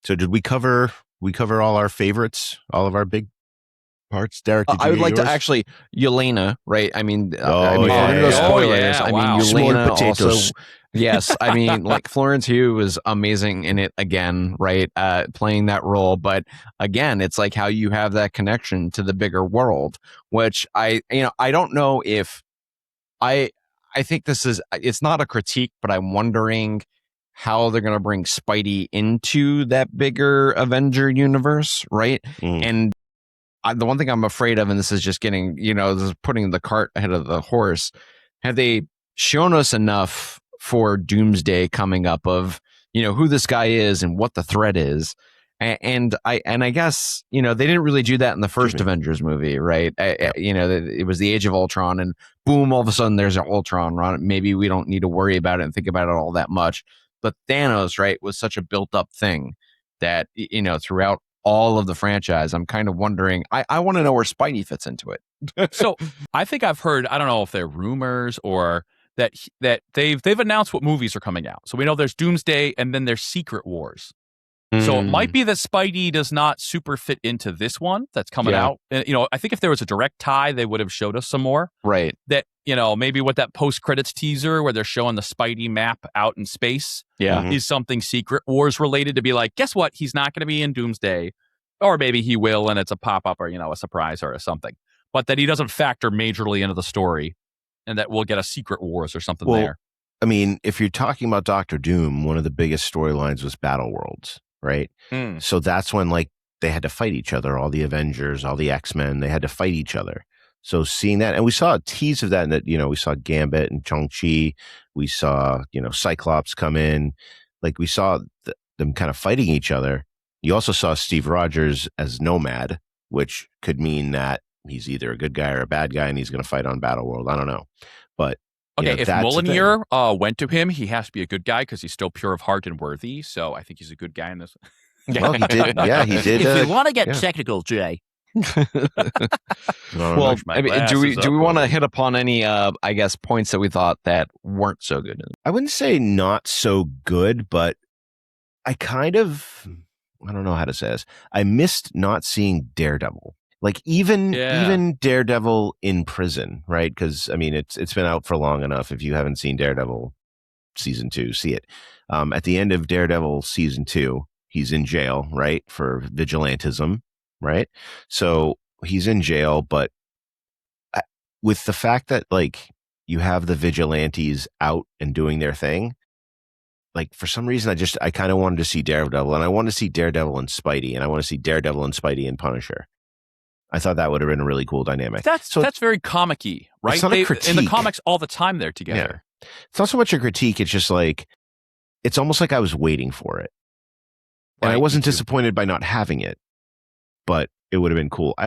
So did we cover all our favorites, all of our big parts? Derek, did you I would get like to yours? actually Yelena, right? I mean, Oh, if we're gonna go yeah. spoilers, yeah, I wow. mean, Small Yelena potatoes. also. Yes, I mean, like Florence Pugh was amazing in it again, right? Playing that role, but again, it's like how you have that connection to the bigger world, which I don't know if I I think it's not a critique, but I'm wondering how they're going to bring Spidey into that bigger Avenger universe, right? Mm. And the one thing I'm afraid of, and this is just getting, this is putting the cart ahead of the horse. Have they shown us enough for Doomsday coming up of, who this guy is and what the threat is? And I guess, they didn't really do that in the first Avengers movie, right? It was the Age of Ultron, and boom, all of a sudden there's an Ultron. Maybe we don't need to worry about it and think about it all that much. But Thanos, right, was such a built up thing that, throughout all of the franchise, I'm kind of wondering, I want to know where Spidey fits into it. So I think I've heard, I don't know if they're rumors or that they've announced what movies are coming out. So we know there's Doomsday and then there's Secret Wars. So it might be that Spidey does not super fit into this one that's coming out. And, I think if there was a direct tie, they would have showed us some more. Right. That, maybe with that post-credits teaser where they're showing the Spidey map out in space is something Secret Wars related to be like, guess what? He's not going to be in Doomsday. Or maybe he will and it's a pop-up or, a surprise or something. But that he doesn't factor majorly into the story and that we'll get a Secret Wars or something there. I mean, if you're talking about Doctor Doom, one of the biggest storylines was Battle Worlds. Right. So that's when they had to fight each other. All the Avengers, all the X-Men, they had to fight each other. So seeing that, and we saw a tease of that in that, we saw Gambit and Shang-Chi. We saw, Cyclops come in. Like we saw them kind of fighting each other. You also saw Steve Rogers as Nomad, which could mean that he's either a good guy or a bad guy and he's going to fight on Battle World. I don't know. But okay, if Mjolnir went to him, he has to be a good guy because he's still pure of heart and worthy. So I think he's a good guy in this. Well, he did. Yeah, he did. If you want to get technical, Jay. Well, do we want to hit upon any, I guess, points that we thought that weren't so good? I wouldn't say not so good, but I don't know how to say this. I missed not seeing Daredevil. Like even Daredevil in prison, right? Because I mean, it's been out for long enough. If you haven't seen Daredevil season 2, see it. At the end of Daredevil season 2, he's in jail, right, for vigilantism, right? So he's in jail, but with the fact that you have the vigilantes out and doing their thing, for some reason I kind of wanted to see Daredevil, and I want to see Daredevil and Spidey, and I want to see Daredevil and Spidey and Punisher. I thought that would have been a really cool dynamic. That's very comic-y, right? It's not a critique. In the comics all the time they're together. Yeah. It's not so much a critique. It's just it's almost like I was waiting for it. And I wasn't disappointed by not having it, but it would have been cool.